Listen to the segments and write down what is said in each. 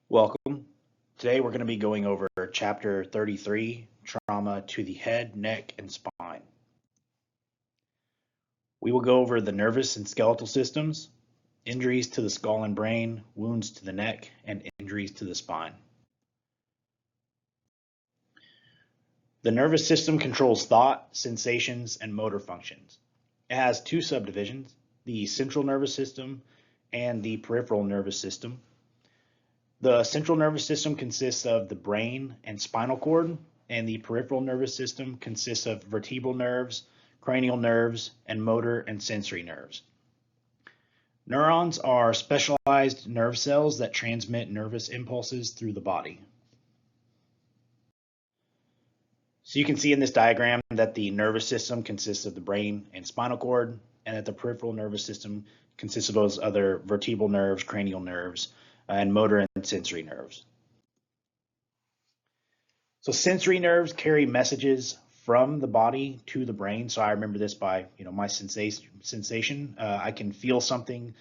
Welcome. Today we're going to be going over Chapter 33, Trauma to the Head, Neck, and Spine. We will go over the nervous and skeletal systems, injuries to the skull and brain, wounds to the neck, and injuries to the spine. The nervous system controls thought, sensations, and motor functions. It has two subdivisions, the central nervous system and the peripheral nervous system. The central nervous system consists of the brain and spinal cord, and the peripheral nervous system consists of vertebral nerves, cranial nerves, and motor and sensory nerves. Neurons are specialized nerve cells that transmit nervous impulses through the body. So you can see in this diagram that the nervous system consists of the brain and spinal cord, and that the peripheral nervous system consists of those other vertebral nerves, cranial nerves, and motor and sensory nerves. So sensory nerves carry messages from the body to the brain. So I remember this by my sensation. I can feel something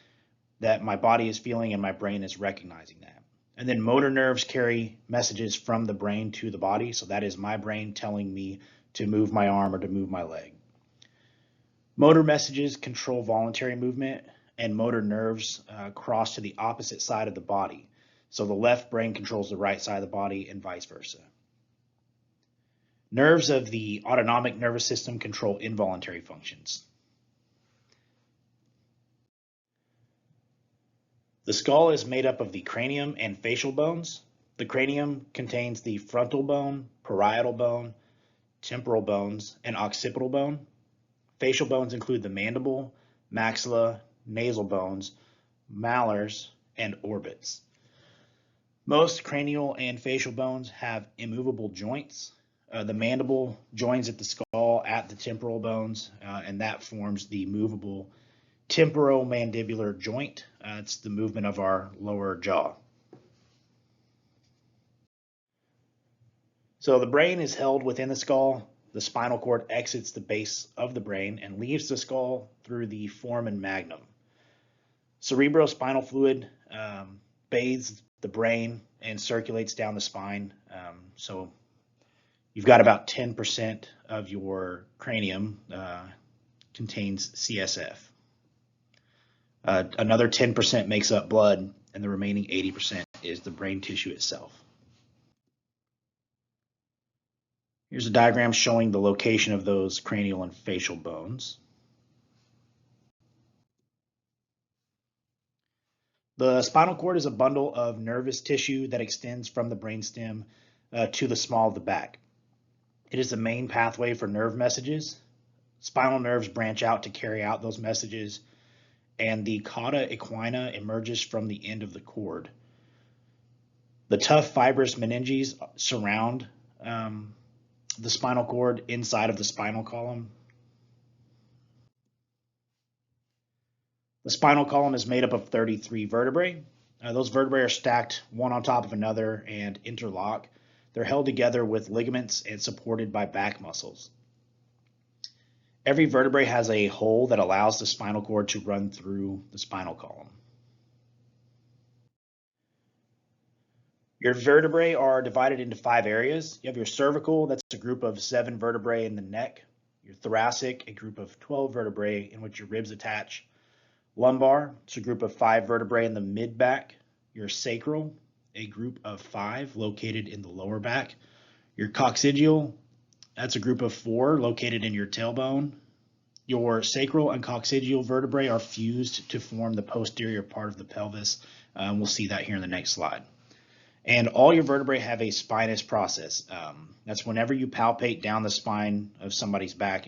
that my body is feeling and my brain is recognizing that. And then motor nerves carry messages from the brain to the body. So that is my brain telling me to move my arm or to move my leg. Motor messages control voluntary movement, and motor nerves cross to the opposite side of the body. So the left brain controls the right side of the body and vice versa. Nerves of the autonomic nervous system control involuntary functions. The skull is made up of the cranium and facial bones. The cranium contains the frontal bone, parietal bone, temporal bones, and occipital bone. Facial bones include the mandible, maxilla, nasal bones, molars, and orbits. Most cranial and facial bones have immovable joints. The mandible joins at the skull at the temporal bones, and that forms the movable temporomandibular joint. It's the movement of our lower jaw. So the brain is held within the skull. The spinal cord exits the base of the brain and leaves the skull through the foramen magnum. Cerebrospinal fluid bathes the brain and circulates down the spine. So you've got about 10% of your cranium contains CSF. Another 10% makes up blood, and the remaining 80% is the brain tissue itself. Here's a diagram showing the location of those cranial and facial bones. The spinal cord is a bundle of nervous tissue that extends from the brainstem to the small of the back. It is the main pathway for nerve messages. Spinal nerves branch out to carry out those messages, and the cauda equina emerges from the end of the cord. The tough fibrous meninges surround the spinal cord inside of the spinal column. The spinal column is made up of 33 vertebrae. Those vertebrae are stacked one on top of another and interlock. They're held together with ligaments and supported by back muscles. Every vertebrae has a hole that allows the spinal cord to run through the spinal column. Your vertebrae are divided into 5 areas. You have your cervical, that's a group of 7 vertebrae in the neck. Your thoracic, a group of 12 vertebrae in which your ribs attach. Lumbar, it's a group of 5 vertebrae in the mid-back. Your sacral, a group of 5 located in the lower back. Your coccygeal, that's a group of 4 located in your tailbone. Your sacral and coccygeal vertebrae are fused to form the posterior part of the pelvis. We'll see that here in the next slide. And all your vertebrae have a spinous process. That's whenever you palpate down the spine of somebody's back,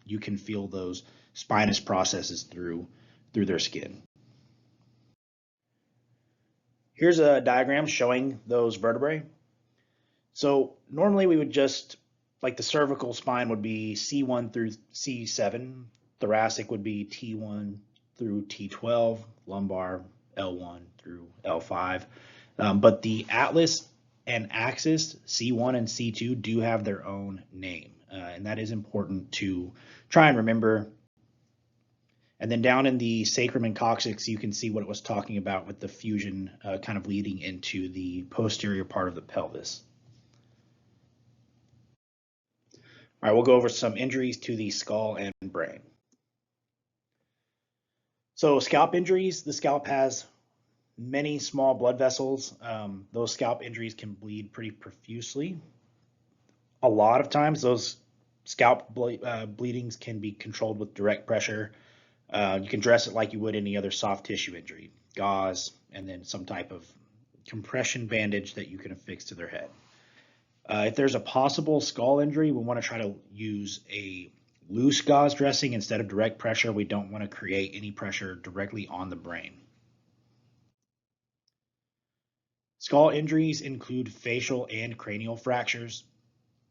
you can feel those spinous processes through their skin. Here's a diagram showing those vertebrae. So normally we would just, like the cervical spine would be C1 through C7, thoracic would be T1 through T12, lumbar L1 through L5. But the atlas and axis, C1 and C2, do have their own name, and that is important to try and remember And then down in the sacrum and coccyx, you can see what it was talking about with the fusion kind of leading into the posterior part of the pelvis. All right, we'll go over some injuries to the skull and brain. So scalp injuries, the scalp has many small blood vessels. Those scalp injuries can bleed pretty profusely. A lot of times those scalp bleedings can be controlled with direct pressure. You can dress it like you would any other soft tissue injury, gauze, and then some type of compression bandage that you can affix to their head. If there's a possible skull injury, we want to try to use a loose gauze dressing instead of direct pressure. We don't want to create any pressure directly on the brain. Skull injuries include facial and cranial fractures.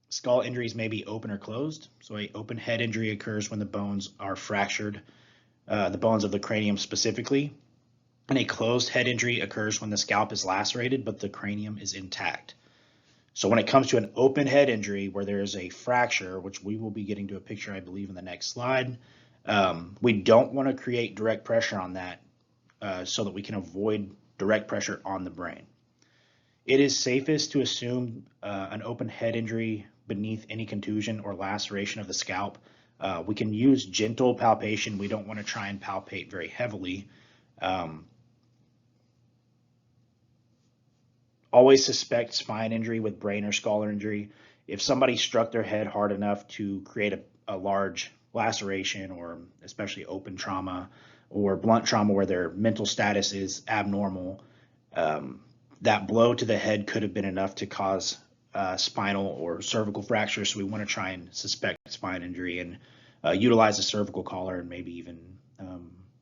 Skull injuries may be open or closed. So an open head injury occurs when the bones are fractured, the bones of the cranium specifically. And a closed head injury occurs when the scalp is lacerated, but the cranium is intact. So when it comes to an open head injury where there is a fracture, which we will be getting to a picture, I believe, in the next slide, we don't want to create direct pressure on that so that we can avoid direct pressure on the brain. It is safest to assume an open head injury beneath any contusion or laceration of the scalp. We can use gentle palpation. We don't want to try and palpate very heavily. Always suspect spine injury with brain or skull injury. If somebody struck their head hard enough to create a large laceration, or especially open trauma or blunt trauma where their mental status is abnormal, that blow to the head could have been enough to cause spinal or cervical fracture. So we want to try and suspect spine injury and utilize a cervical collar and maybe even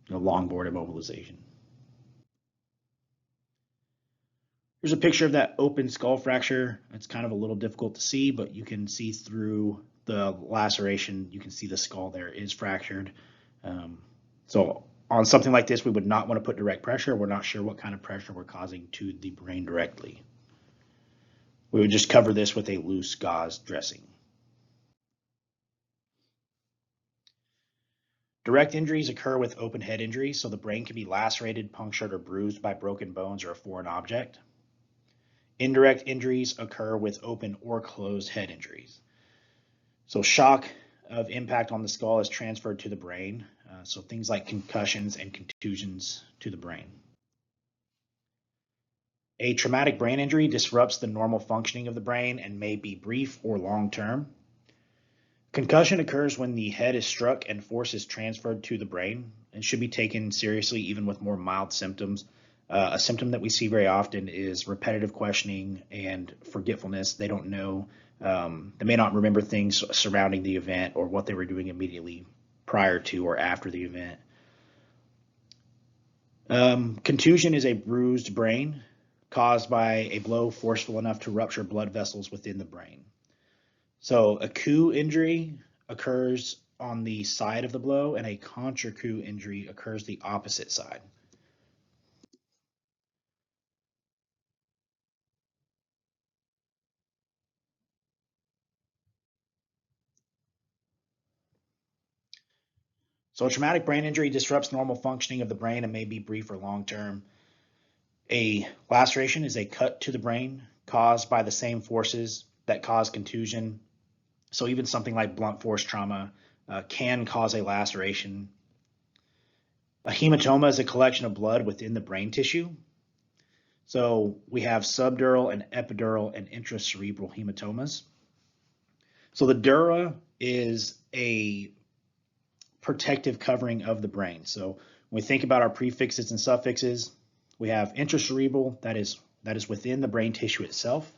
longboard immobilization. Here's a picture of that open skull fracture. It's kind of a little difficult to see, but you can see through the laceration. You can see the skull there is fractured. So on something like this, we would not want to put direct pressure. We're not sure what kind of pressure we're causing to the brain directly. We would just cover this with a loose gauze dressing. Direct injuries occur with open head injuries, so the brain can be lacerated, punctured, or bruised by broken bones or a foreign object. Indirect injuries occur with open or closed head injuries. So shock of impact on the skull is transferred to the brain, so things like concussions and contusions to the brain. A traumatic brain injury disrupts the normal functioning of the brain and may be brief or long-term. Concussion occurs when the head is struck and force is transferred to the brain and should be taken seriously even with more mild symptoms. A symptom that we see very often is repetitive questioning and forgetfulness. They don't know, they may not remember things surrounding the event or what they were doing immediately prior to or after the event. Contusion is a bruised brain caused by a blow forceful enough to rupture blood vessels within the brain. So a coup injury occurs on the side of the blow, and a contra coup injury occurs the opposite side. So a traumatic brain injury disrupts normal functioning of the brain and may be brief or long-term. A laceration is a cut to the brain caused by the same forces that cause contusion. So even something like blunt force trauma can cause a laceration. A hematoma is a collection of blood within the brain tissue. So we have subdural and epidural and intracerebral hematomas. So the dura is a protective covering of the brain. So when we think about our prefixes and suffixes, we have intracerebral, that is within the brain tissue itself.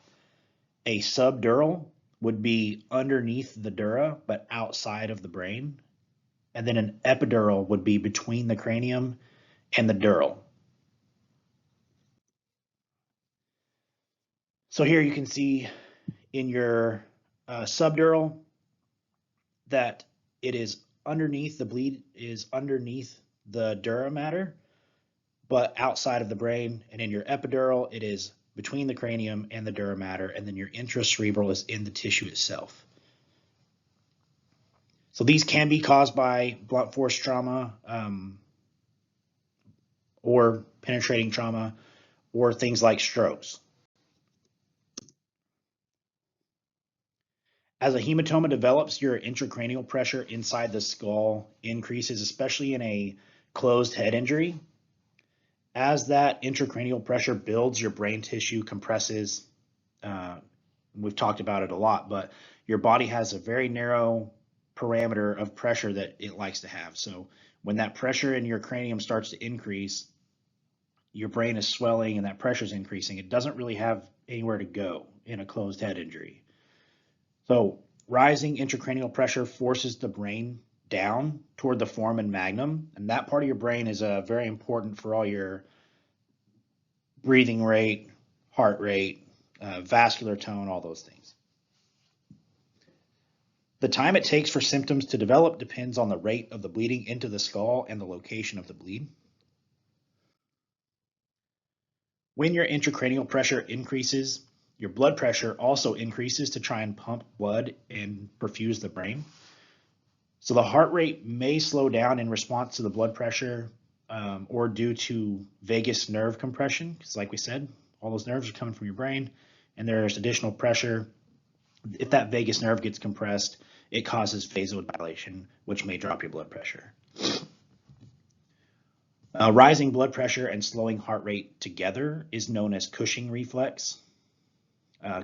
A subdural would be underneath the dura, but outside of the brain. And then an epidural would be between the cranium and the dural. So here you can see in your subdural that it is underneath, the bleed is underneath the dura mater, but outside of the brain. And in your epidural, it is between the cranium and the dura mater, and then your intracerebral is in the tissue itself. So these can be caused by blunt force trauma or penetrating trauma or things like strokes. As a hematoma develops, your intracranial pressure inside the skull increases, especially in a closed head injury. As that intracranial pressure builds, your brain tissue compresses. We've talked about it a lot, but your body has a very narrow parameter of pressure that it likes to have. So when that pressure in your cranium starts to increase, your brain is swelling and that pressure is increasing. It doesn't really have anywhere to go in a closed head injury. So rising intracranial pressure forces the brain down toward the foramen magnum, and that part of your brain is very important for all your breathing rate, heart rate, vascular tone, all those things. The time it takes for symptoms to develop depends on the rate of the bleeding into the skull and the location of the bleed. When your intracranial pressure increases, your blood pressure also increases to try and pump blood and perfuse the brain. So the heart rate may slow down in response to the blood pressure or due to vagus nerve compression, because like we said, all those nerves are coming from your brain and there's additional pressure. If that vagus nerve gets compressed, it causes vasodilation, which may drop your blood pressure. Rising blood pressure and slowing heart rate together is known as Cushing reflex.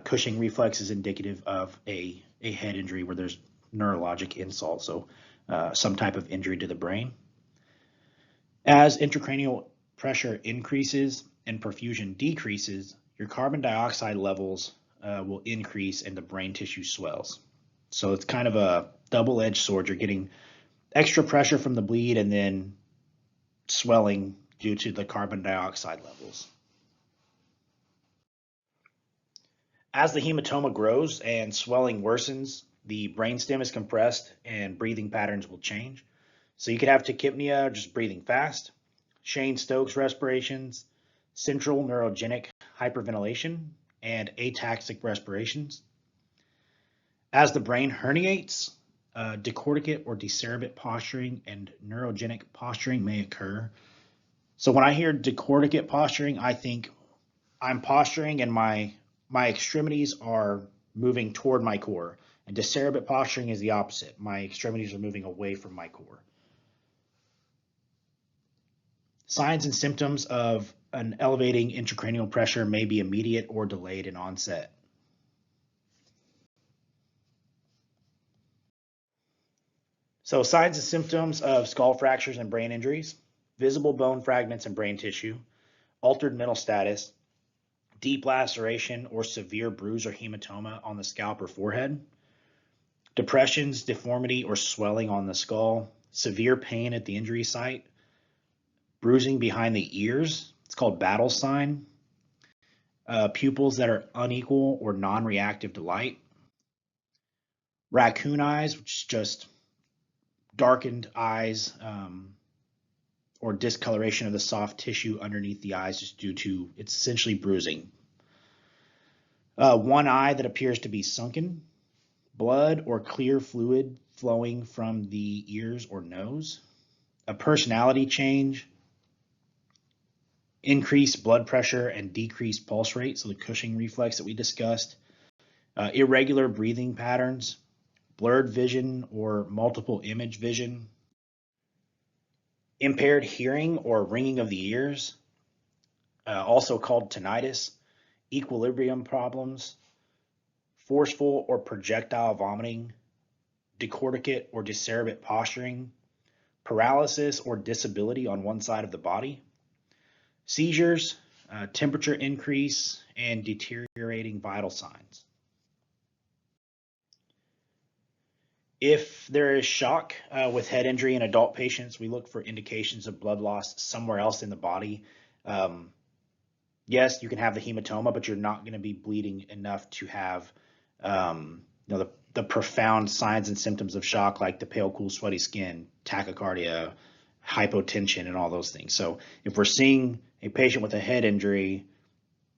Cushing reflex is indicative of a head injury where there's neurologic insult, so some type of injury to the brain. As intracranial pressure increases and perfusion decreases, your carbon dioxide levels will increase and the brain tissue swells. So it's kind of a double-edged sword. You're getting extra pressure from the bleed and then swelling due to the carbon dioxide levels. As the hematoma grows and swelling worsens, the brainstem is compressed and breathing patterns will change. So you could have tachypnea, just breathing fast, Cheyne-Stokes respirations, central neurogenic hyperventilation, and ataxic respirations. As the brain herniates, decorticate or decerebate posturing and neurogenic posturing may occur. So when I hear decorticate posturing, I think I'm posturing and my extremities are moving toward my core. And decerebate posturing is the opposite. My extremities are moving away from my core. Signs and symptoms of an elevating intracranial pressure may be immediate or delayed in onset. So signs and symptoms of skull fractures and brain injuries: visible bone fragments and brain tissue, altered mental status, deep laceration or severe bruise or hematoma on the scalp or forehead, depressions, deformity or swelling on the skull, severe pain at the injury site, bruising behind the ears, it's called battle sign, pupils that are unequal or non-reactive to light, raccoon eyes, which is just darkened eyes or discoloration of the soft tissue underneath the eyes just due to, it's essentially bruising. One eye that appears to be sunken, blood or clear fluid flowing from the ears or nose, a personality change, increased blood pressure and decreased pulse rate, so the Cushing reflex that we discussed, irregular breathing patterns, blurred vision or multiple image vision, impaired hearing or ringing of the ears, also called tinnitus, equilibrium problems, forceful or projectile vomiting, decorticate or decerebate posturing, paralysis or disability on one side of the body, seizures, temperature increase, and deteriorating vital signs. If there is shock with head injury in adult patients, we look for indications of blood loss somewhere else in the body. Yes, you can have the hematoma, but you're not going to be bleeding enough to have the profound signs and symptoms of shock, like the pale, cool, sweaty skin, tachycardia, hypotension, and all those things. So if we're seeing a patient with a head injury,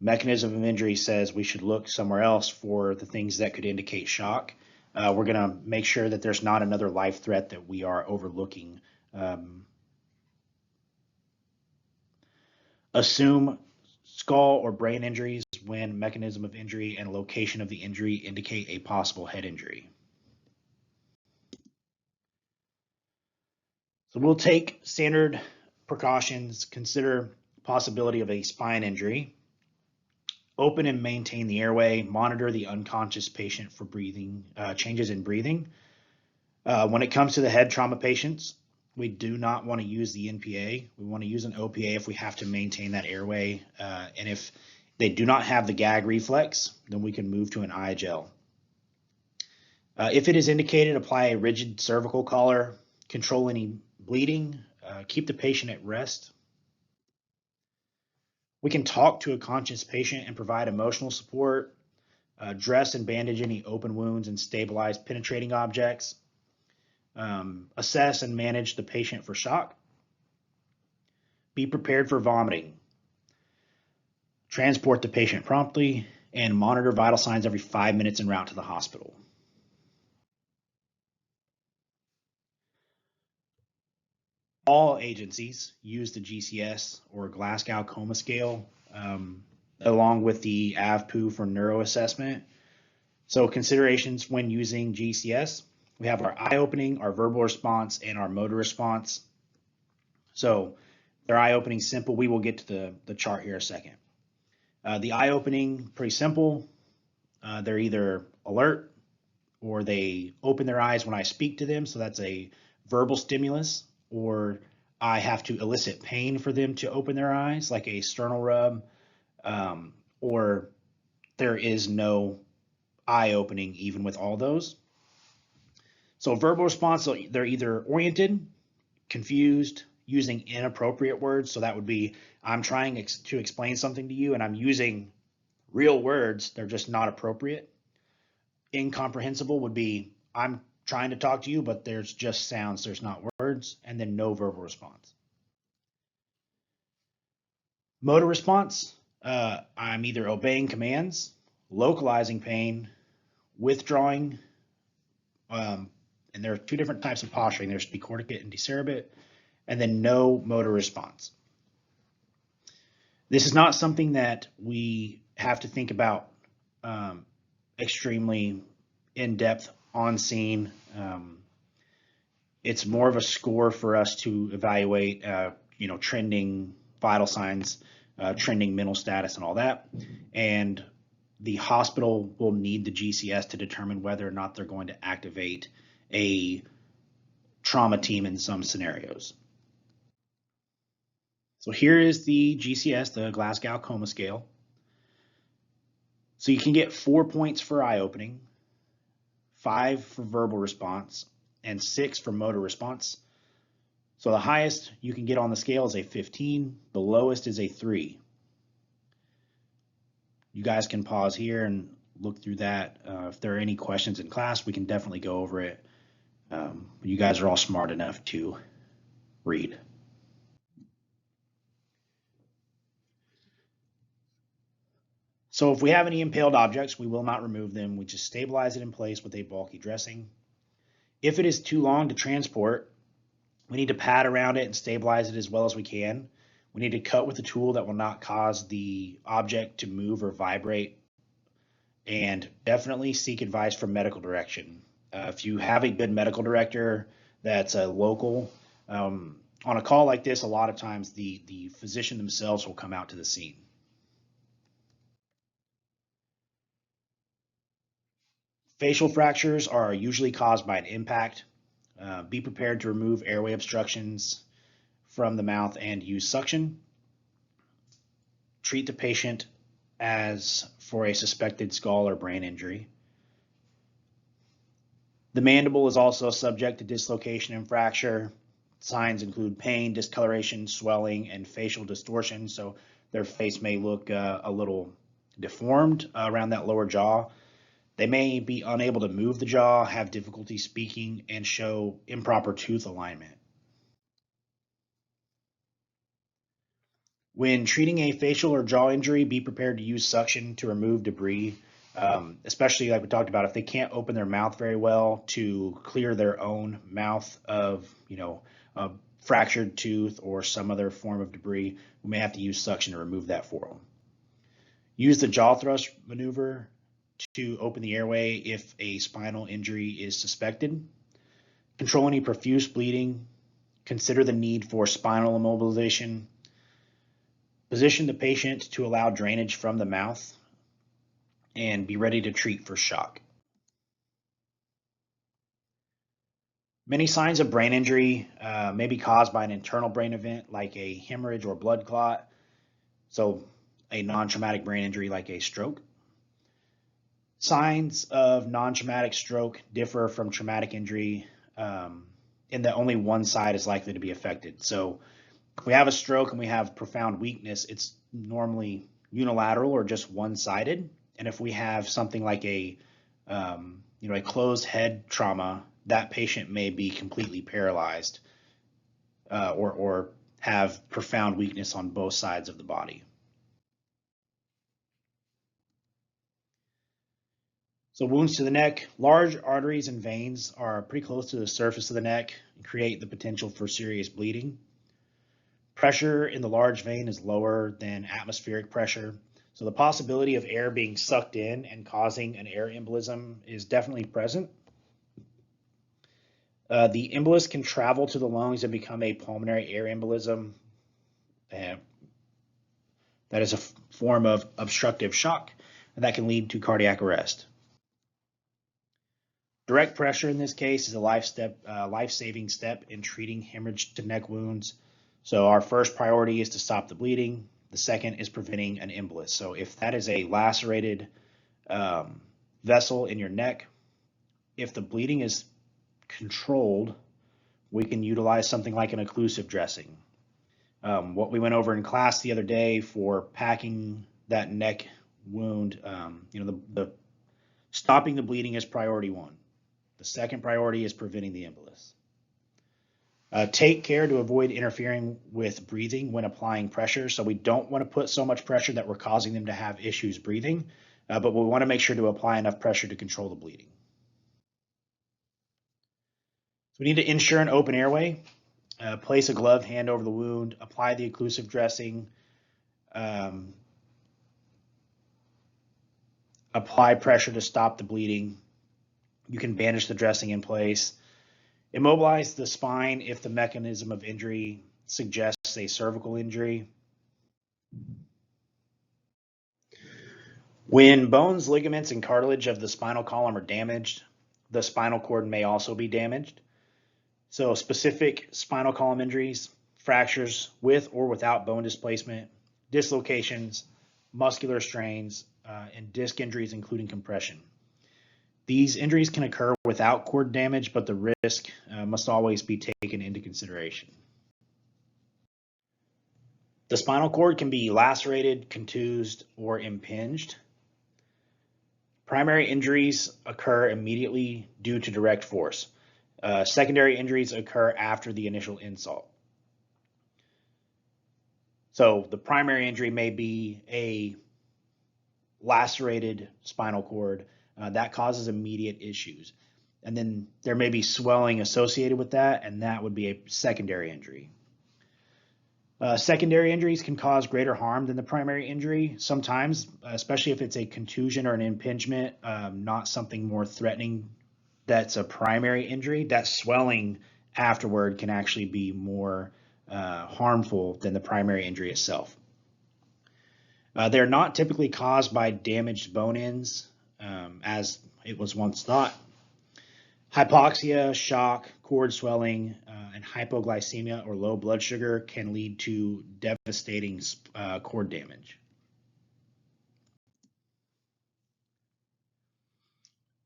mechanism of injury says we should look somewhere else for the things that could indicate shock. We're going to make sure that there's not another life threat that we are overlooking. Assume skull or brain injuries when mechanism of injury and location of the injury indicate a possible head injury. So we'll take standard precautions, consider possibility of a spine injury, open and maintain the airway, monitor the unconscious patient for breathing, changes in breathing. When it comes to the head trauma patients, we do not want to use the NPA. We want to use an OPA if we have to maintain that airway. And if they do not have the gag reflex, then we can move to an IGL. If it is indicated, apply a rigid cervical collar, control any bleeding, keep the patient at rest. We can talk to a conscious patient and provide emotional support, dress and bandage any open wounds and stabilize penetrating objects, assess and manage the patient for shock, be prepared for vomiting, transport the patient promptly, and monitor vital signs every 5 minutes en route to the hospital. All agencies use the GCS or Glasgow Coma Scale along with the AVPU for neuroassessment. So considerations when using GCS, we have our eye opening, our verbal response, and our motor response. So their eye opening simple. We will get to the chart here in a second. The eye opening, pretty simple. They're either alert or they open their eyes when I speak to them. So that's a verbal stimulus, or I have to elicit pain for them to open their eyes, like a sternal rub, or there is no eye opening even with all those. So verbal response, so they're either oriented, confused, using inappropriate words. So that would be, I'm trying to explain something to you and I'm using real words, they're just not appropriate. Incomprehensible would be, I'm trying to talk to you, but there's just sounds, there's not words, and then no verbal response. Motor response, I'm either obeying commands, localizing pain, withdrawing, and there are two different types of posturing. There's decorticate and decerebate, and then no motor response. This is not something that we have to think about extremely in depth on scene. It's more of a score for us to evaluate, trending vital signs, trending mental status, and all that. And the hospital will need the GCS to determine whether or not they're going to activate a trauma team in some scenarios. So here is the GCS, the Glasgow Coma Scale. So you can get 4 points for eye opening, 5 for verbal response, and 6 for motor response. So the highest you can get on the scale is a 15, the lowest is a 3. You guys can pause here and look through that. If there are any questions in class, we can definitely go over it. You guys are all smart enough to read. So if we have any impaled objects, we will not remove them. We just stabilize it in place with a bulky dressing. If it is too long to transport, we need to pad around it and stabilize it as well as we can. We need to cut with a tool that will not cause the object to move or vibrate, and definitely seek advice from medical direction. If you have a good medical director that's a local, on a call like this, a lot of times the physician themselves will come out to the scene. Facial fractures are usually caused by an impact. Be prepared to remove airway obstructions from the mouth and use suction. Treat the patient as for a suspected skull or brain injury. The mandible is also subject to dislocation and fracture. Signs include pain, discoloration, swelling, and facial distortion. So their face may look a little deformed around that lower jaw. They may be unable to move the jaw, have difficulty speaking, and show improper tooth alignment. When treating a facial or jaw injury, be prepared to use suction to remove debris. especially like we talked about, if they can't open their mouth very well to clear their own mouth of, a fractured tooth or some other form of debris, we may have to use suction to remove that for them. Use the jaw thrust maneuver to open the airway if a spinal injury is suspected. Control any profuse bleeding. Consider the need for spinal immobilization. Position the patient to allow drainage from the mouth, and be ready to treat for shock. Many signs of brain injury may be caused by an internal brain event like a hemorrhage or blood clot, so a non-traumatic brain injury like a stroke. Signs of non-traumatic stroke differ from traumatic injury in that only one side is likely to be affected. So if we have a stroke and we have profound weakness, it's normally unilateral or just one-sided. And if we have something like a closed head trauma, that patient may be completely paralyzed or have profound weakness on both sides of the body. So wounds to the neck, large arteries and veins are pretty close to the surface of the neck and create the potential for serious bleeding. Pressure in the large vein is lower than atmospheric pressure. So the possibility of air being sucked in and causing an air embolism is definitely present. The embolus can travel to the lungs and become a pulmonary air embolism. That is a form of obstructive shock, and that can lead to cardiac arrest. Direct pressure in this case is a life-saving step in treating hemorrhage to neck wounds. So our first priority is to stop the bleeding. The second is preventing an embolus. So if that is a lacerated vessel in your neck, if the bleeding is controlled, we can utilize something like an occlusive dressing. What we went over in class the other day for packing that neck wound, the stopping the bleeding is priority one. The second priority is preventing the embolus. Take care to avoid interfering with breathing when applying pressure. So we don't want to put so much pressure that we're causing them to have issues breathing, but we want to make sure to apply enough pressure to control the bleeding. So we need to ensure an open airway. Place a gloved hand over the wound, apply the occlusive dressing, apply pressure to stop the bleeding. You can bandage the dressing in place. Immobilize the spine if the mechanism of injury suggests a cervical injury. When bones, ligaments, and cartilage of the spinal column are damaged, the spinal cord may also be damaged. So specific spinal column injuries, fractures with or without bone displacement, dislocations, muscular strains, and disc injuries, including compression. These injuries can occur without cord damage, but the risk must always be taken into consideration. The spinal cord can be lacerated, contused, or impinged. Primary injuries occur immediately due to direct force. Secondary injuries occur after the initial insult. So the primary injury may be a lacerated spinal cord that causes immediate issues. And then there may be swelling associated with that, and that would be a secondary injury. Secondary injuries can cause greater harm than the primary injury sometimes, especially if it's a contusion or an impingement, not something more threatening that's a primary injury. That swelling afterward can actually be more harmful than the primary injury itself. They're not typically caused by damaged bone ends, as it was once thought. Hypoxia, shock, cord swelling, and hypoglycemia or low blood sugar can lead to devastating cord damage.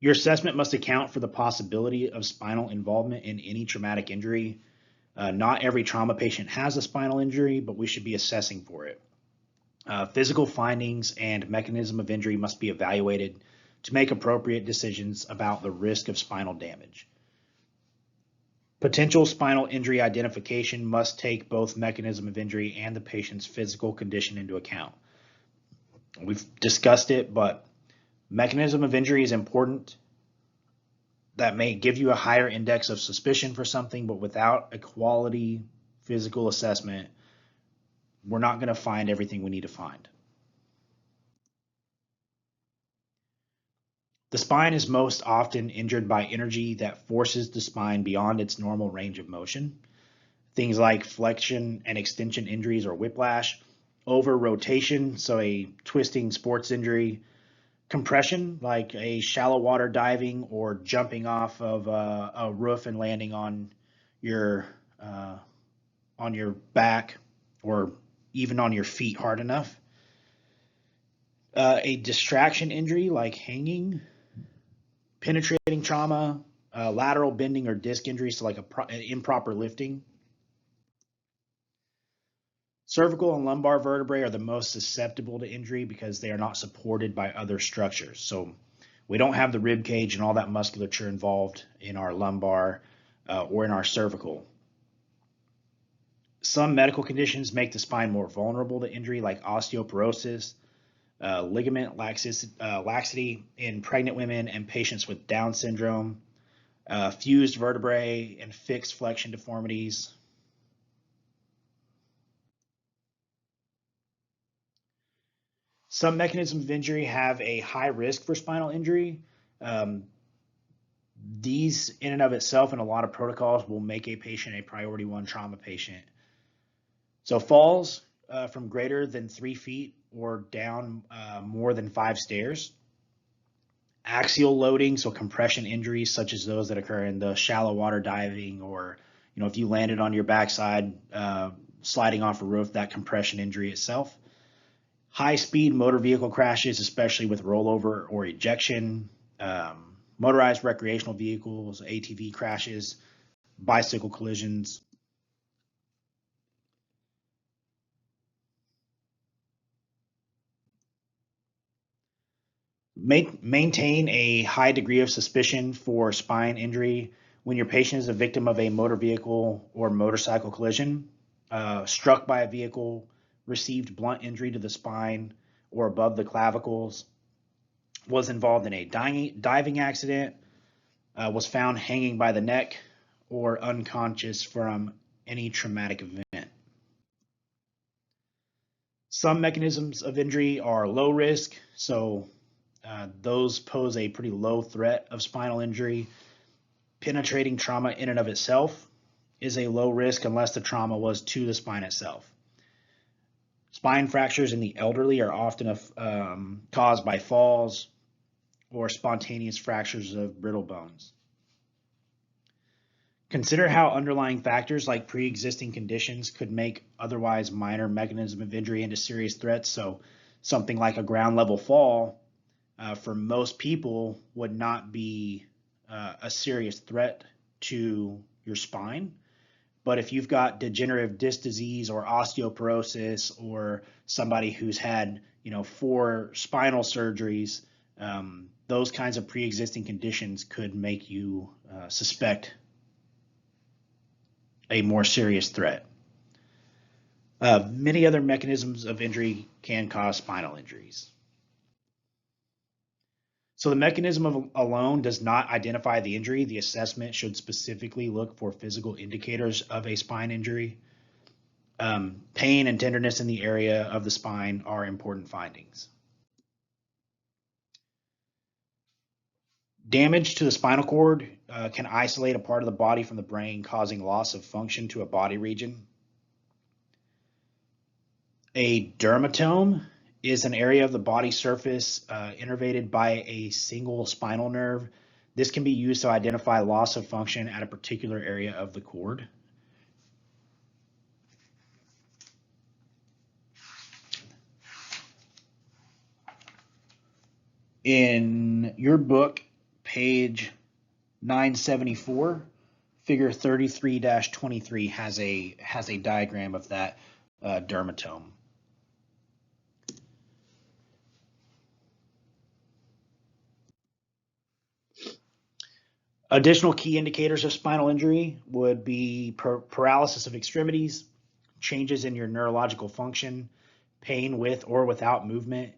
Your assessment must account for the possibility of spinal involvement in any traumatic injury. Not every trauma patient has a spinal injury, but we should be assessing for it. Physical findings and mechanism of injury must be evaluated to make appropriate decisions about the risk of spinal damage. Potential spinal injury identification must take both mechanism of injury and the patient's physical condition into account. We've discussed it, but Mechanism of injury is important. That may give you a higher index of suspicion for something, but without a quality physical assessment, we're not going to find everything we need to find. The spine is most often injured by energy that forces the spine beyond its normal range of motion. Things like flexion and extension injuries or whiplash, over rotation, so a twisting sports injury, compression, like a shallow water diving or jumping off of a roof and landing your on your back or even on your feet hard enough. A distraction injury like hanging, penetrating trauma, lateral bending or disc injuries, so like an improper lifting. Cervical and lumbar vertebrae are the most susceptible to injury because they are not supported by other structures. So we don't have the rib cage and all that musculature involved in our lumbar or in our cervical. Some medical conditions make the spine more vulnerable to injury, like osteoporosis, ligament laxity in pregnant women and patients with Down syndrome, fused vertebrae and fixed flexion deformities. Some mechanisms of injury have a high risk for spinal injury. These in and of itself and a lot of protocols will make a patient a priority 1 trauma patient. So falls from greater than 3 feet or down more than 5 stairs. Axial loading, so compression injuries such as those that occur in the shallow water diving, or if you landed on your backside sliding off a roof, that compression injury itself. High-speed motor vehicle crashes, especially with rollover or ejection, motorized recreational vehicles, ATV crashes, bicycle collisions. Maintain a high degree of suspicion for spine injury when your patient is a victim of a motor vehicle or motorcycle collision, struck by a vehicle, received blunt injury to the spine or above the clavicles, was involved in a diving accident, was found hanging by the neck, or unconscious from any traumatic event. Some mechanisms of injury are low risk, so those pose a pretty low threat of spinal injury. Penetrating trauma in and of itself is a low risk unless the trauma was to the spine itself. Spine fractures in the elderly are often caused by falls or spontaneous fractures of brittle bones. Consider how underlying factors like pre-existing conditions could make otherwise minor mechanism of injury into serious threats. So something like a ground level fall for most people would not be a serious threat to your spine. But if you've got degenerative disc disease or osteoporosis, or somebody who's had 4 spinal surgeries, those kinds of pre-existing conditions could make you suspect a more serious threat. Many other mechanisms of injury can cause spinal injuries. So the mechanism alone does not identify the injury. The assessment should specifically look for physical indicators of a spine injury. Pain and tenderness in the area of the spine are important findings. Damage to the spinal cord can isolate a part of the body from the brain, causing loss of function to a body region. A dermatome is an area of the body surface innervated by a single spinal nerve. This can be used to identify loss of function at a particular area of the cord. In your book, page 974, figure 33-23 has a diagram of that dermatome. Additional key indicators of spinal injury would be paralysis of extremities, changes in your neurological function, pain with or without movement,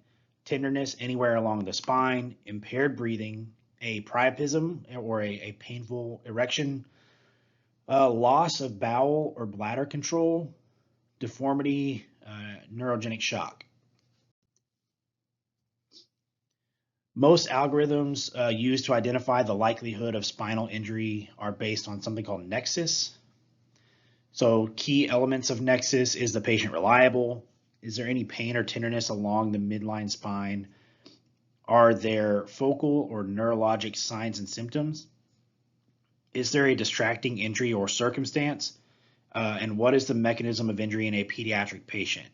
tenderness anywhere along the spine, impaired breathing, a priapism or a painful erection, loss of bowel or bladder control, deformity, neurogenic shock. Most algorithms used to identify the likelihood of spinal injury are based on something called nexus. So key elements of nexus: is the patient reliable? Is there any pain or tenderness along the midline spine? Are there focal or neurologic signs and symptoms? Is there a distracting injury or circumstance? And what is the mechanism of injury in a pediatric patient?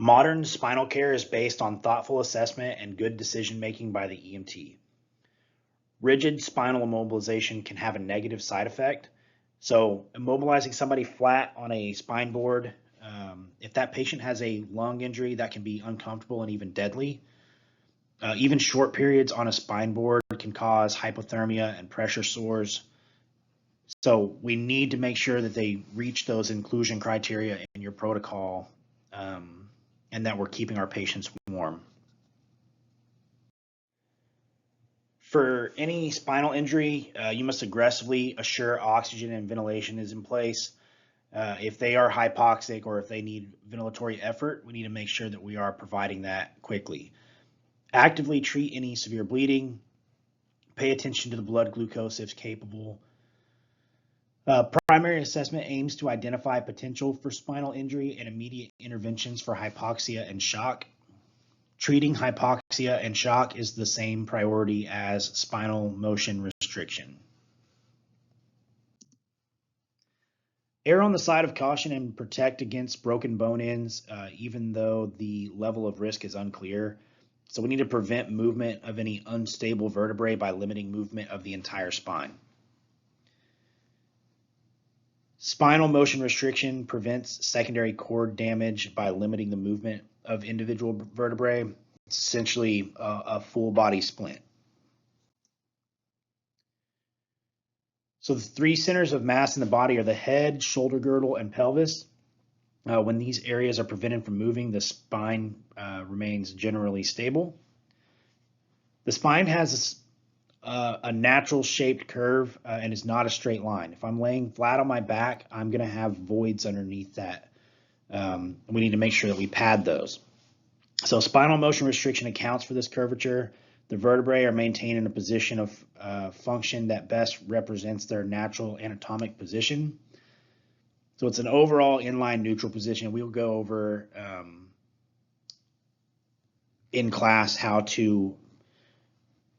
Modern spinal care is based on thoughtful assessment and good decision making by the EMT. Rigid spinal immobilization can have a negative side effect. So immobilizing somebody flat on a spine board, if that patient has a lung injury, that can be uncomfortable and even deadly. Even short periods on a spine board can cause hypothermia and pressure sores. So we need to make sure that they reach those inclusion criteria in your protocol, and that we're keeping our patients warm. For any spinal injury, you must aggressively assure oxygen and ventilation is in place. If they are hypoxic or if they need ventilatory effort, we need to make sure that we are providing that quickly. Actively treat any severe bleeding. Pay attention to the blood glucose if capable. Primary assessment aims to identify potential for spinal injury and immediate interventions for hypoxia and shock. Treating hypoxia and shock is the same priority as spinal motion restriction. Err on the side of caution and protect against broken bone ends, even though the level of risk is unclear. So we need to prevent movement of any unstable vertebrae by limiting movement of the entire spine. Spinal motion restriction prevents secondary cord damage by limiting the movement of individual vertebrae. It's essentially a full body splint. So the three centers of mass in the body are the head, shoulder girdle, and pelvis. When these areas are prevented from moving, the spine remains generally stable. The spine has a natural shaped curve and is not a straight line. If I'm laying flat on my back, I'm going to have voids underneath that. We need to make sure that we pad those. So spinal motion restriction accounts for this curvature. The vertebrae are maintained in a position of function that best represents their natural anatomic position. So it's an overall inline neutral position. We'll go over in class how to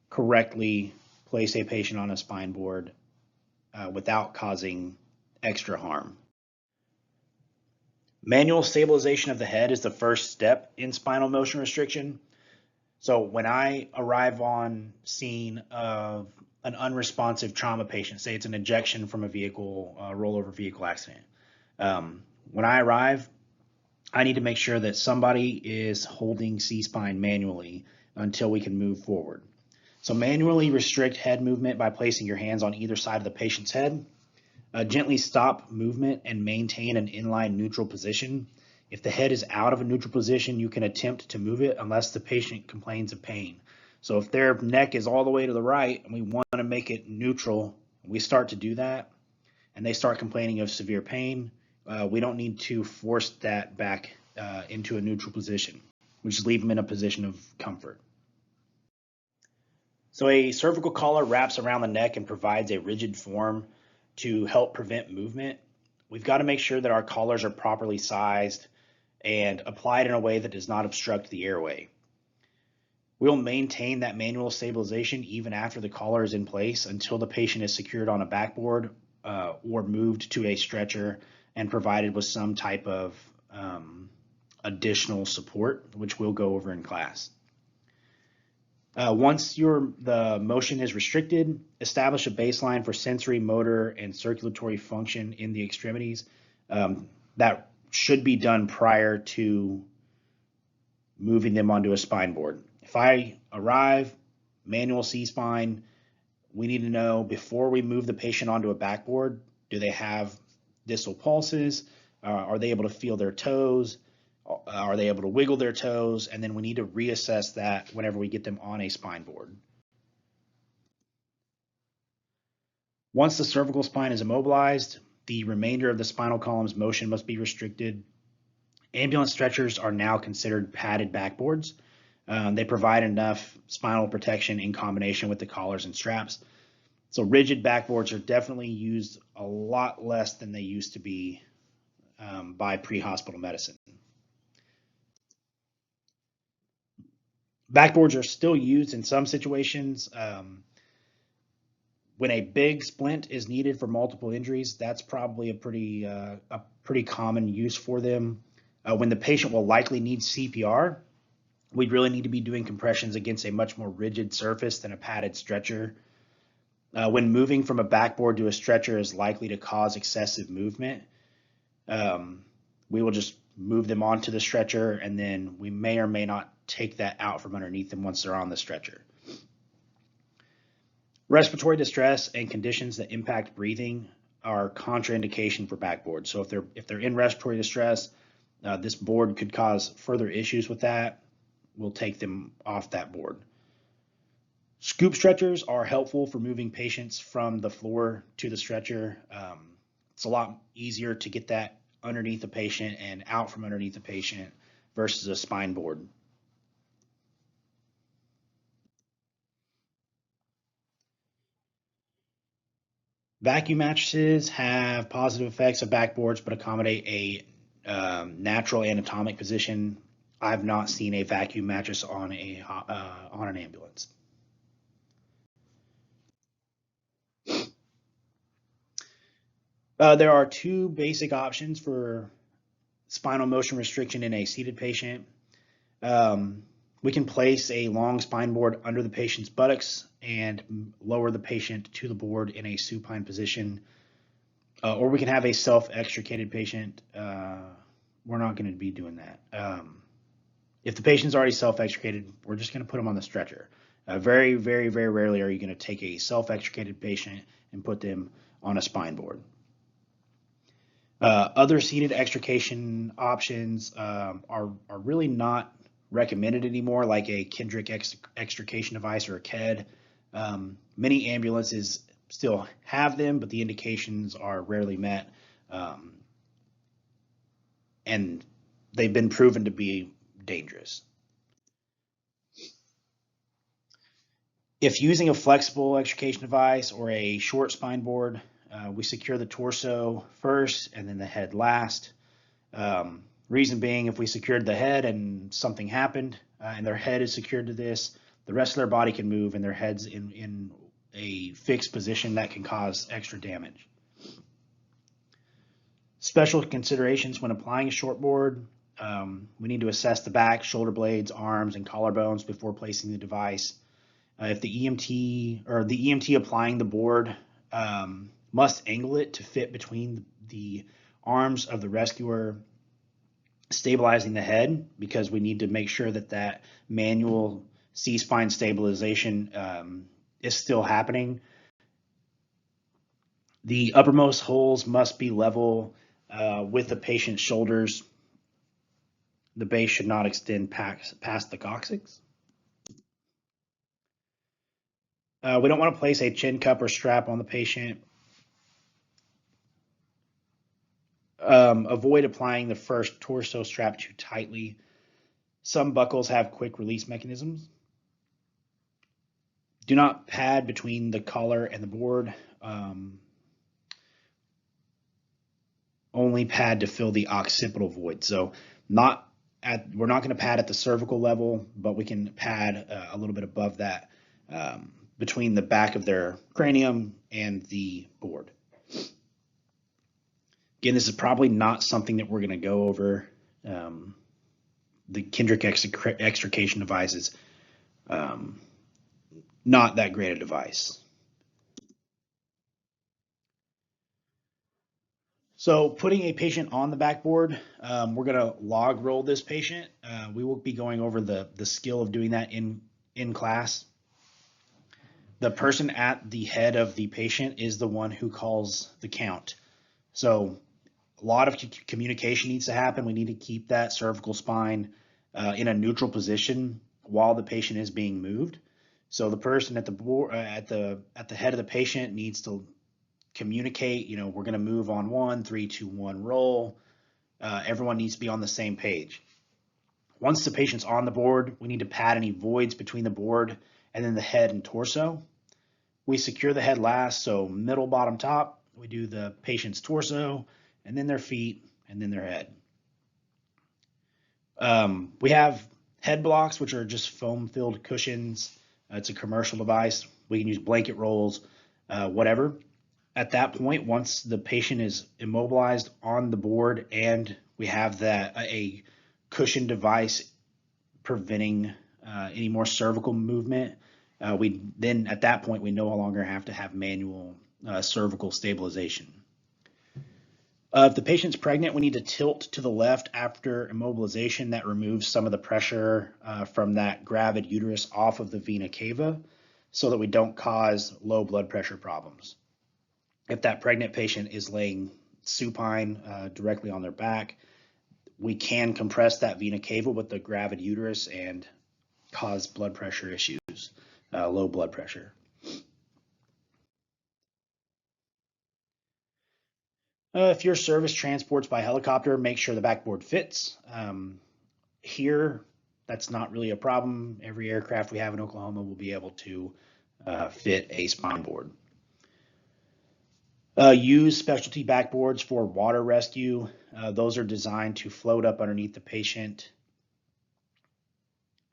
correctly place a patient on a spine board without causing extra harm. Manual stabilization of the head is the first step in spinal motion restriction. So when I arrive on scene of an unresponsive trauma patient, say it's an ejection from a vehicle, rollover vehicle accident, when I arrive, I need to make sure that somebody is holding C-spine manually until we can move forward. So manually restrict head movement by placing your hands on either side of the patient's head. Gently stop movement and maintain an inline neutral position. If the head is out of a neutral position, you can attempt to move it unless the patient complains of pain. So if their neck is all the way to the right and we want to make it neutral, we start to do that and they start complaining of severe pain, we don't need to force that back into a neutral position. We just leave them in a position of comfort. So a cervical collar wraps around the neck and provides a rigid form to help prevent movement. We've got to make sure that our collars are properly sized and applied in a way that does not obstruct the airway. We'll maintain that manual stabilization even after the collar is in place until the patient is secured on a backboard or moved to a stretcher and provided with some type of additional support, which we'll go over in class. Once the motion is restricted, establish a baseline for sensory, motor, and circulatory function in the extremities. That should be done prior to moving them onto a spine board. If I arrive, manual C-spine, we need to know before we move the patient onto a backboard, do they have distal pulses? Are they able to feel their toes? Are they able to wiggle their toes? And then we need to reassess that whenever we get them on a spine board. Once the cervical spine is immobilized, the remainder of the spinal column's motion must be restricted. Ambulance stretchers are now considered padded backboards. They provide enough spinal protection in combination with the collars and straps. So rigid backboards are definitely used a lot less than they used to be by pre-hospital medicine. Backboards are still used in some situations. When a big splint is needed for multiple injuries, that's probably a pretty common use for them. When the patient will likely need CPR, we'd really need to be doing compressions against a much more rigid surface than a padded stretcher. When moving from a backboard to a stretcher is likely to cause excessive movement, we will just move them onto the stretcher, and then we may or may not take that out from underneath them once they're on the stretcher. Respiratory distress and conditions that impact breathing are contraindication for backboards. So if they're in respiratory distress, this board could cause further issues with that. We'll take them off that board. Scoop stretchers are helpful for moving patients from the floor to the stretcher. It's a lot easier to get that underneath the patient and out from underneath the patient versus a spine board. Vacuum mattresses have positive effects of backboards, but accommodate a natural anatomic position. I've not seen a vacuum mattress on an ambulance. There are two basic options for spinal motion restriction in a seated patient. We can place a long spine board under the patient's buttocks and lower the patient to the board in a supine position. Or we can have a self-extricated patient. We're not going to be doing that. If the patient's already self-extricated, we're just going to put them on the stretcher. Very, very, very rarely are you going to take a self-extricated patient and put them on a spine board. Other seated extrication options are really not recommended anymore, like a Kendrick extrication device or a KED. Many ambulances still have them, but the indications are rarely met, and they've been proven to be dangerous. If using a flexible extrication device or a short spine board, we secure the torso first and then the head last. Reason being, if we secured the head and something happened and their head is secured to this, the rest of their body can move and their head's in a fixed position that can cause extra damage. Special considerations when applying a short board. We need to assess the back, shoulder blades, arms, and collarbones before placing the device. If the EMT applying the board must angle it to fit between the arms of the rescuer stabilizing the head, because we need to make sure that that manual C-spine stabilization is still happening. The uppermost holes must be level with the patient's shoulders. The base should not extend past the coccyx. We don't want to place a chin cup or strap on the patient. Avoid applying the first torso strap too tightly. Some buckles have quick release mechanisms. Do not pad between the collar and the board. Only pad to fill the occipital void. So we're not going to pad at the cervical level, but we can pad a little bit above that between the back of their cranium and the board. Again, this is probably not something that we're going to go over. The Kendrick extrication device is not that great a device. So putting a patient on the backboard, we're going to log roll this patient. We will be going over the skill of doing that in class. The person at the head of the patient is the one who calls the count. So A lot of communication needs to happen. We need to keep that cervical spine in a neutral position while the patient is being moved. So the person at the board, at the head of the patient needs to communicate. We're going to move on 1, 3, 2, 1, roll. Everyone needs to be on the same page. Once the patient's on the board, we need to pad any voids between the board and then the head and torso. We secure the head last, so middle, bottom, top. We do the patient's torso, and then their feet, and then their head. We have head blocks, which are just foam-filled cushions. It's a commercial device. We can use blanket rolls, whatever. At that point, once the patient is immobilized on the board and we have a cushion device preventing any more cervical movement, at that point we no longer have to have manual cervical stabilization. If the patient's pregnant, we need to tilt to the left after immobilization. That removes some of the pressure from that gravid uterus off of the vena cava so that we don't cause low blood pressure problems. If that pregnant patient is laying supine directly on their back, we can compress that vena cava with the gravid uterus and cause blood pressure issues, low blood pressure. If your service transports by helicopter, make sure the backboard fits. Here, that's not really a problem. Every aircraft we have in Oklahoma will be able to fit a spine board. Use specialty backboards for water rescue. Those are designed to float up underneath the patient.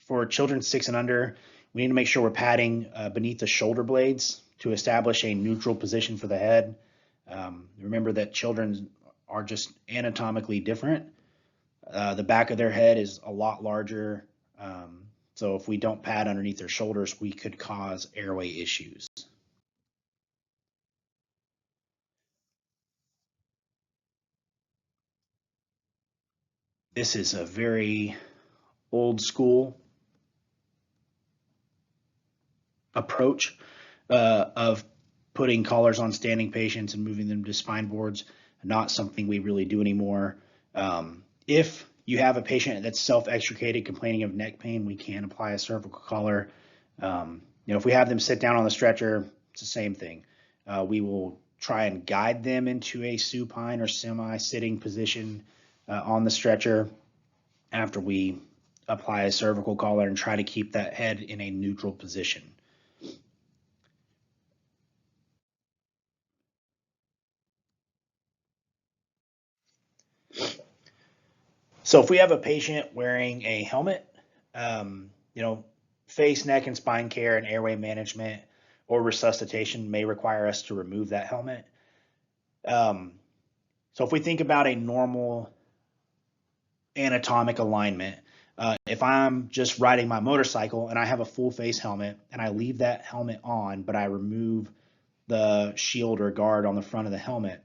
For children 6 and under, we need to make sure we're padding beneath the shoulder blades to establish a neutral position for the head. Remember that children are just anatomically different. The back of their head is a lot larger. So if we don't pad underneath their shoulders, we could cause airway issues. This is a very old school approach of putting collars on standing patients and moving them to spine boards. Not something we really do anymore. If you have a patient that's self-extricated complaining of neck pain, we can apply a cervical collar. If we have them sit down on the stretcher, it's the same thing. We will try and guide them into a supine or semi-sitting position on the stretcher after we apply a cervical collar and try to keep that head in a neutral position. So if we have a patient wearing a helmet, face, neck, and spine care and airway management or resuscitation may require us to remove that helmet. So if we think about a normal anatomic alignment, if I'm just riding my motorcycle and I have a full face helmet and I leave that helmet on, but I remove the shield or guard on the front of the helmet,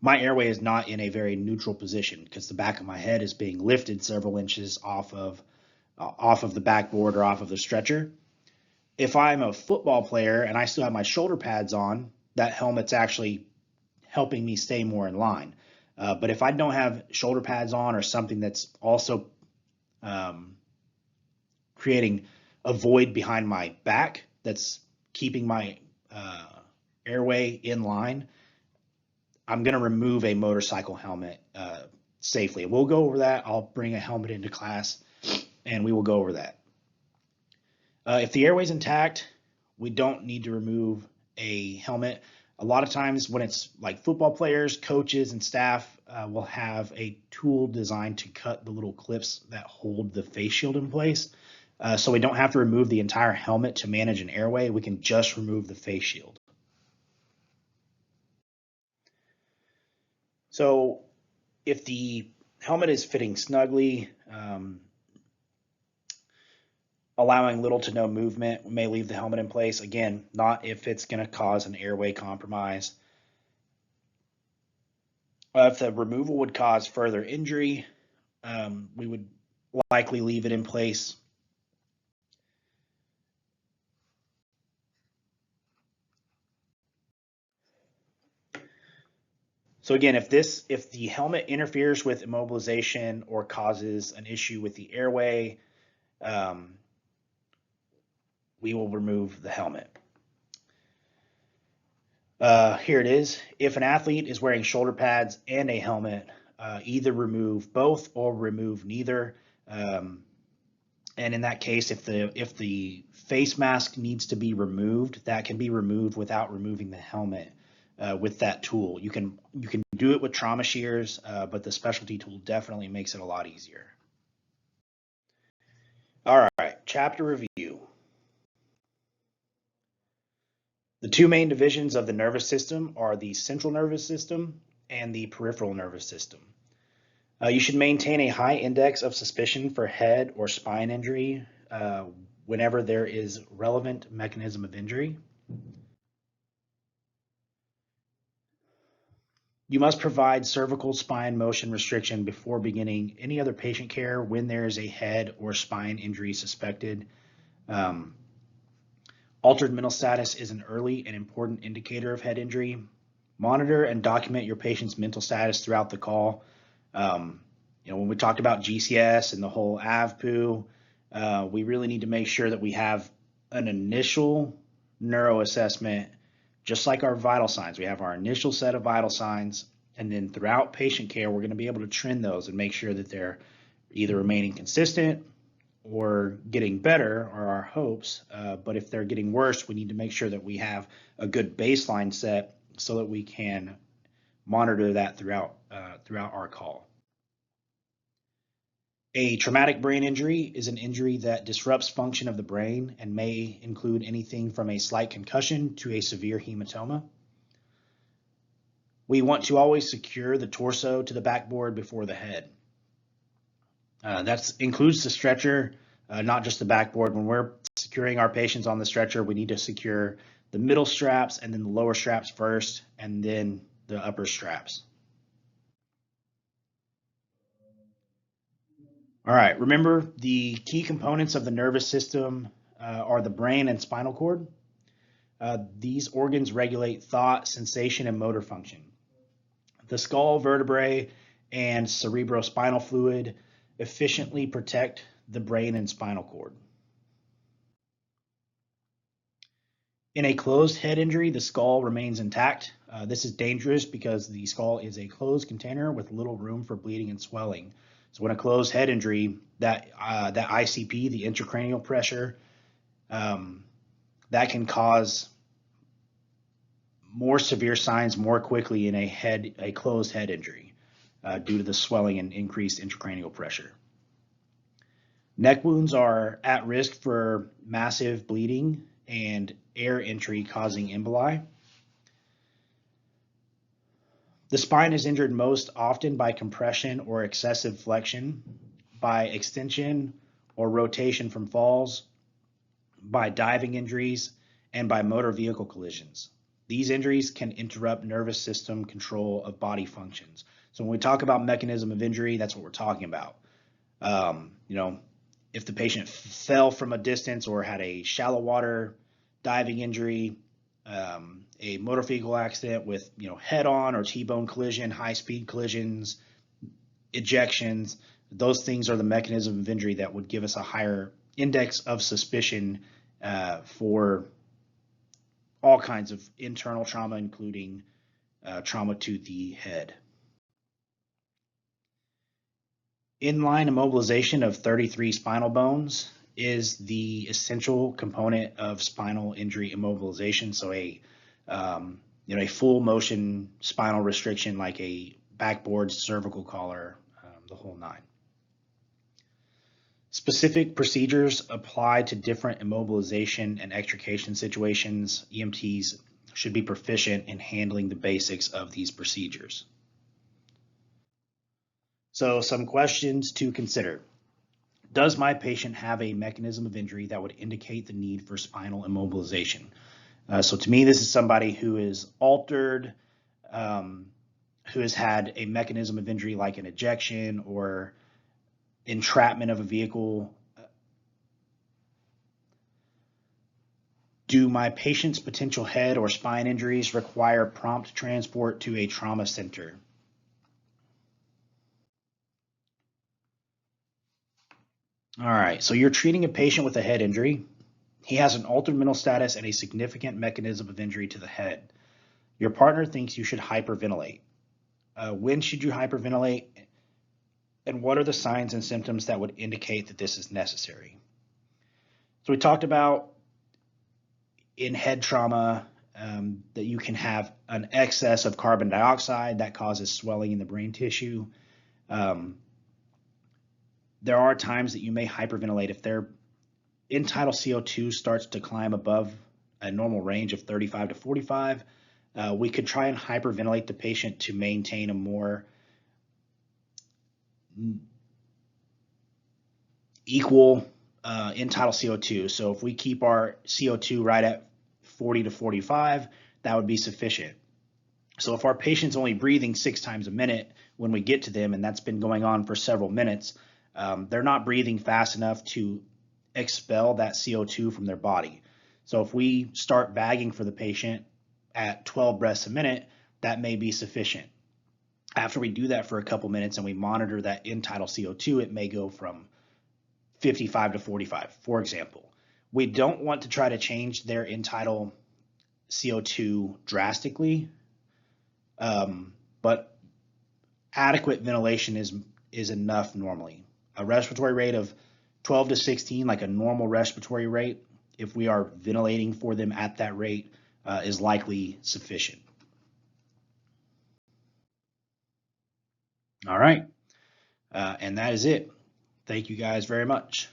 my airway is not in a very neutral position because the back of my head is being lifted several inches off of the backboard or off of the stretcher. If I'm a football player and I still have my shoulder pads on, that helmet's actually helping me stay more in line. But if I don't have shoulder pads on or something that's also creating a void behind my back that's keeping my airway in line, I'm going to remove a motorcycle helmet safely. We'll go over that. I'll bring a helmet into class and we will go over that. If the airway's intact, we don't need to remove a helmet. A lot of times when it's like football players, coaches, and staff will have a tool designed to cut the little clips that hold the face shield in place. So we don't have to remove the entire helmet to manage an airway. We can just remove the face shield. So if the helmet is fitting snugly, allowing little to no movement, we may leave the helmet in place. Again, not if it's going to cause an airway compromise. If the removal would cause further injury, we would likely leave it in place. So again, if the helmet interferes with immobilization or causes an issue with the airway, we will remove the helmet. Here it is. If an athlete is wearing shoulder pads and a helmet, either remove both or remove neither. And in that case, if the face mask needs to be removed, that can be removed without removing the helmet with that tool. You can do it with trauma shears, but the specialty tool definitely makes it a lot easier. All right, chapter review. The two main divisions of the nervous system are the central nervous system and the peripheral nervous system. You should maintain a high index of suspicion for head or spine injury whenever there is relevant mechanism of injury. You must provide cervical spine motion restriction before beginning any other patient care when there is a head or spine injury suspected. Altered mental status is an early and important indicator of head injury. Monitor and document your patient's mental status throughout the call. When we talked about GCS and the whole AVPU, we really need to make sure that we have an initial neuro assessment, just like our vital signs. We have our initial set of vital signs, and then throughout patient care, we're going to be able to trend those and make sure that they're either remaining consistent or getting better, are our hopes. But if they're getting worse, we need to make sure that we have a good baseline set so that we can monitor that throughout our call. A traumatic brain injury is an injury that disrupts function of the brain and may include anything from a slight concussion to a severe hematoma. We want to always secure the torso to the backboard before the head. That includes the stretcher, not just the backboard. When we're securing our patients on the stretcher, we need to secure the middle straps and then the lower straps first, and then the upper straps. All right, remember the key components of the nervous system are the brain and spinal cord. These organs regulate thought, sensation, and motor function. The skull, vertebrae, and cerebrospinal fluid efficiently protect the brain and spinal cord. In a closed head injury, the skull remains intact. This is dangerous because the skull is a closed container with little room for bleeding and swelling. So when a closed head injury, that ICP, the intracranial pressure, that can cause more severe signs more quickly in a closed head injury due to the swelling and increased intracranial pressure. Neck wounds are at risk for massive bleeding and air entry causing emboli. The spine is injured most often by compression or excessive flexion, by extension or rotation from falls, by diving injuries, and by motor vehicle collisions. These injuries can interrupt nervous system control of body functions. So when we talk about mechanism of injury, that's what we're talking about. If the patient fell from a distance or had a shallow water diving injury, a motor vehicle accident with head-on or T-bone collision, high-speed collisions, ejections, those things are the mechanism of injury that would give us a higher index of suspicion for all kinds of internal trauma, including trauma to the head. Inline immobilization of 33 spinal bones is the essential component of spinal injury immobilization. So a full motion spinal restriction like a backboard, cervical collar, the whole nine. Specific procedures apply to different immobilization and extrication situations. EMTs should be proficient in handling the basics of these procedures. So some questions to consider. Does my patient have a mechanism of injury that would indicate the need for spinal immobilization? So to me, this is somebody who is altered, who has had a mechanism of injury like an ejection or entrapment of a vehicle. Do my patient's potential head or spine injuries require prompt transport to a trauma center? All right, so you're treating a patient with a head injury. He has an altered mental status and a significant mechanism of injury to the head. Your partner thinks you should hyperventilate. When should you hyperventilate? And what are the signs and symptoms that would indicate that this is necessary? So we talked about in head trauma that you can have an excess of carbon dioxide that causes swelling in the brain tissue. There are times that you may hyperventilate if their end-tidal CO2 starts to climb above a normal range of 35 to 45. We could try and hyperventilate the patient to maintain a more equal end-tidal CO2. So if we keep our CO2 right at 40 to 45, that would be sufficient. So if our patient's only breathing 6 times a minute when we get to them, and that's been going on for several minutes, they're not breathing fast enough to expel that CO2 from their body. So if we start bagging for the patient at 12 breaths a minute, that may be sufficient. After we do that for a couple minutes and we monitor that end-tidal CO2, it may go from 55 to 45, for example. We don't want to try to change their end-tidal CO2 drastically, but adequate ventilation is enough normally. A respiratory rate of 12 to 16, like a normal respiratory rate, if we are ventilating for them at that rate, is likely sufficient. All right, and that is it. Thank you guys very much.